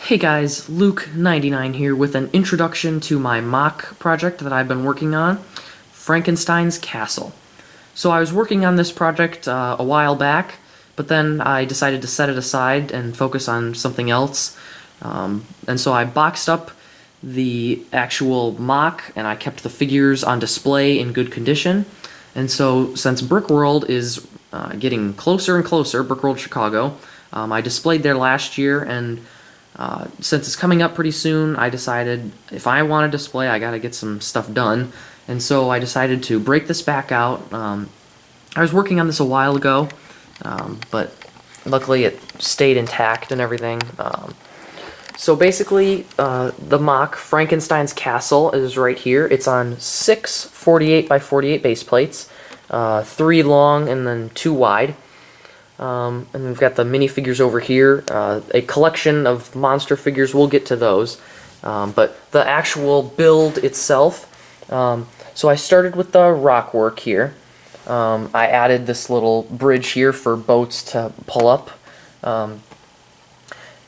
Hey guys, Luke99 here with an introduction to my MOC project that I've been working on, Frankenstein's Castle. So I was working on this project a while back, but then I decided to set it aside and focus on something else. And so I boxed up the actual MOC and I kept the figures on display in good condition. And so since Brickworld is getting closer and closer, Brickworld Chicago, I displayed there last year, and since it's coming up pretty soon, I decided if I want to display, I gotta get some stuff done. And so I decided to break this back out. I was working on this a while ago, but luckily it stayed intact and everything. So basically, the MOC Frankenstein's Castle is right here. It's on 6 48 by 48 base plates, 3 long and then 2 wide. And we've got the minifigures over here, a collection of monster figures. We'll get to those, but the actual build itself. So I started with the rock work here. I added this little bridge here for boats to pull up, and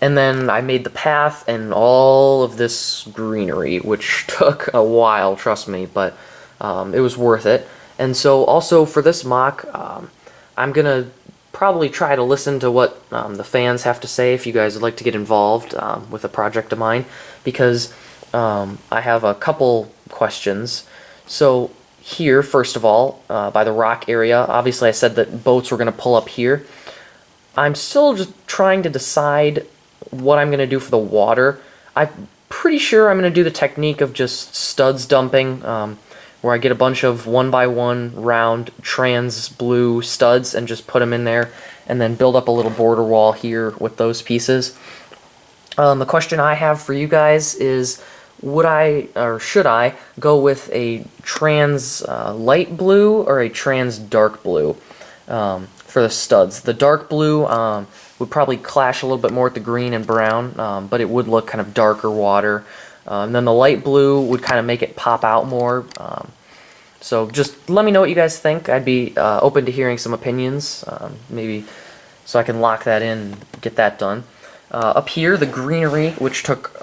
then I made the path and all of this greenery, which took a while, trust me, but it was worth it. And so also for this MOC, I'm gonna probably try to listen to what the fans have to say if you guys would like to get involved with a project of mine, because I have a couple questions. So here, first of all, by the rock area, obviously I said that boats were going to pull up here. I'm still just trying to decide what I'm going to do for the water. I'm pretty sure I'm going to do the technique of just studs dumping, where I get a bunch of 1x1 round trans blue studs and just put them in there, and then build up a little border wall here with those pieces. The question I have for you guys is, would I, or should I, go with a trans light blue or a trans dark blue for the studs? The dark blue would probably clash a little bit more with the green and brown, but it would look kind of darker water. And then the light blue would kind of make it pop out more. So just let me know what you guys think. I'd be open to hearing some opinions, maybe so I can lock that in and get that done. Up here, the greenery, which took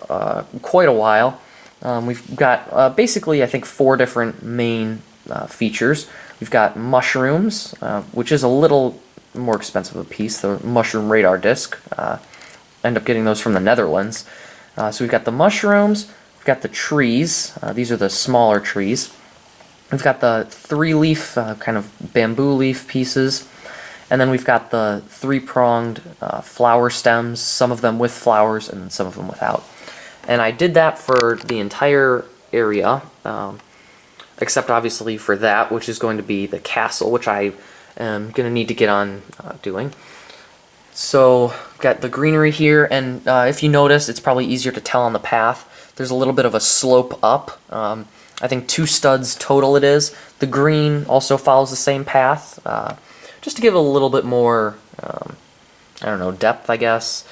quite a while. We've got basically, I think, 4 different main features. We've got mushrooms, which is a little more expensive a piece, the mushroom radar disc. End up getting those from the Netherlands. So we've got the mushrooms, we've got the trees. These are the smaller trees. We've got the 3-leaf kind of bamboo leaf pieces, and then we've got the 3-pronged flower stems, some of them with flowers and some of them without. And I did that for the entire area, except obviously for that, which is going to be the castle, which I am going to need to get on doing. So, got the greenery here, and if you notice, it's probably easier to tell on the path. There's a little bit of a slope up. I think 2 studs total it is. The green also follows the same path, just to give it a little bit more, I don't know, depth, I guess.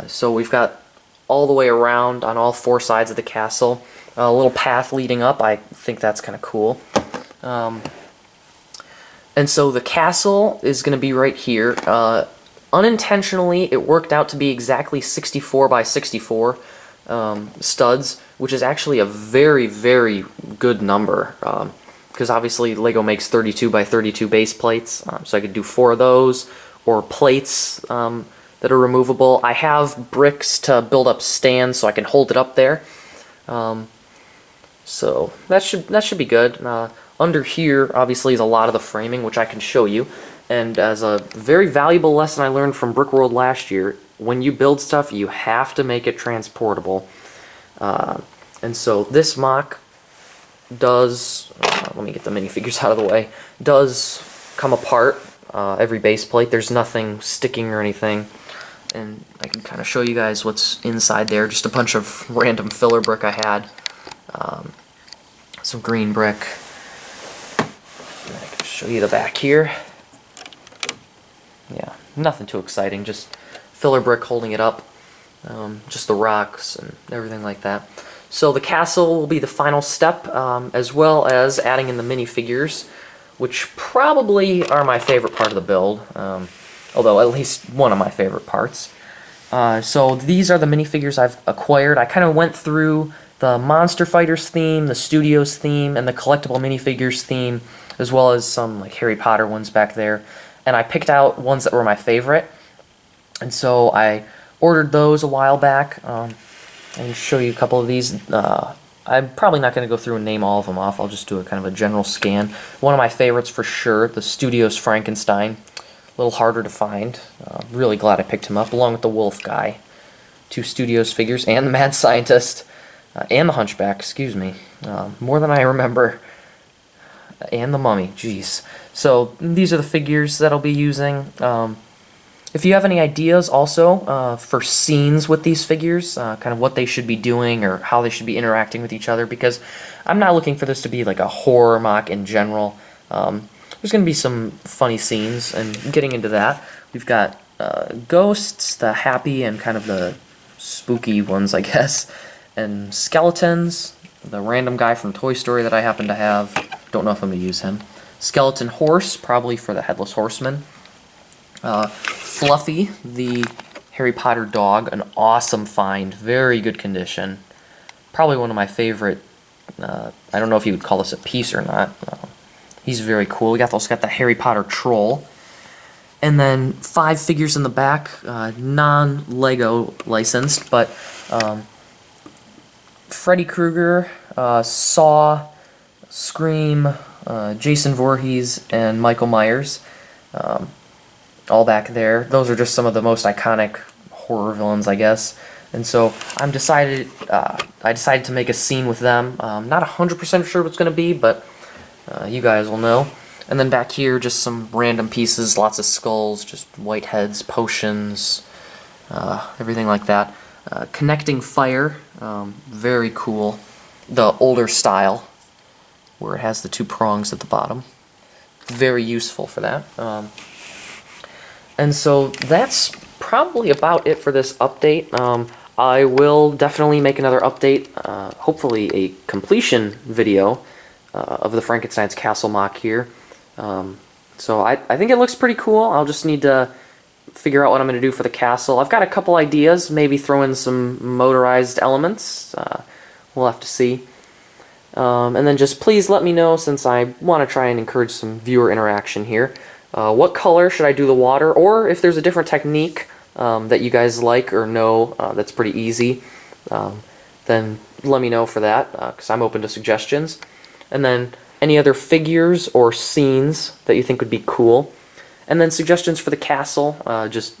So we've got all the way around on all 4 sides of the castle. A little path leading up. I think that's kind of cool. And so the castle is going to be right here. Unintentionally, it worked out to be exactly 64 by 64 studs, which is actually a very, very good number, because obviously LEGO makes 32 by 32 base plates, so I could do 4 of those, or plates that are removable. I have bricks to build up stands so I can hold it up there, so that should be good. Under here, obviously, is a lot of the framing, which I can show you. And as a very valuable lesson I learned from Brickworld last year, when you build stuff, you have to make it transportable. And so this MOC does, let me get the minifigures out of the way, does come apart, every base plate. There's nothing sticking or anything. And I can kind of show you guys what's inside there. Just a bunch of random filler brick I had. Some green brick. And I can show you the back here. Yeah, nothing too exciting, just filler brick holding it up, just the rocks and everything like that. So the castle will be the final step, as well as adding in the minifigures, which probably are my favorite part of the build, although at least one of my favorite parts. So these are the minifigures I've acquired. I kind of went through the Monster Fighters theme, the Studios theme, and the collectible minifigures theme, as well as some like Harry Potter ones back there. And I picked out ones that were my favorite. And so I ordered those a while back. And show you a couple of these. I'm probably not going to go through and name all of them off. I'll just do a kind of a general scan. One of my favorites for sure, the Studios Frankenstein. A little harder to find. Really glad I picked him up, along with the Wolf Guy. 2 Studios figures, and the Mad Scientist, and the Hunchback, excuse me. More than I remember. And the Mummy, jeez. So these are the figures that I'll be using. If you have any ideas also for scenes with these figures, kind of what they should be doing or how they should be interacting with each other, because I'm not looking for this to be like a horror mock in general. There's going to be some funny scenes, and getting into that, we've got ghosts, the happy and kind of the spooky ones, I guess, and skeletons, the random guy from Toy Story that I happen to have. Don't know if I'm going to use him. Skeleton horse, probably for the Headless Horseman. Fluffy, the Harry Potter dog, an awesome find, very good condition. Probably one of my favorite, I don't know if you would call this a piece or not. He's very cool. We also got the Harry Potter troll. And then 5 figures in the back, non-Lego licensed, but Freddy Krueger, Saw, Scream, Jason Voorhees, and Michael Myers. All back there. Those are just some of the most iconic horror villains, I guess. And so I decided to make a scene with them. Not 100% sure what it's going to be, but you guys will know. And then back here, just some random pieces, lots of skulls, just white heads, potions, everything like that. Connecting fire, very cool. The older style, where it has the 2 prongs at the bottom. Very useful for that. And so that's probably about it for this update. I will definitely make another update, hopefully a completion video of the Frankenstein's castle mock here. So I think it looks pretty cool. I'll just need to figure out what I'm going to do for the castle. I've got a couple ideas, maybe throw in some motorized elements. We'll have to see. And then just please let me know, since I want to try and encourage some viewer interaction here. What color should I do the water, or if there's a different technique that you guys like or know that's pretty easy, then let me know for that, because I'm open to suggestions. And then any other figures or scenes that you think would be cool. And then suggestions for the castle, just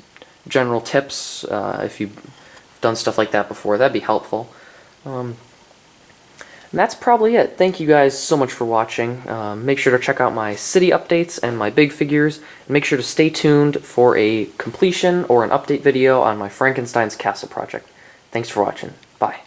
general tips, if you've done stuff like that before, that'd be helpful. And that's probably it. Thank you guys so much for watching. Make sure to check out my city updates and my big figures. And make sure to stay tuned for a completion or an update video on my Frankenstein's Castle project. Thanks for watching. Bye.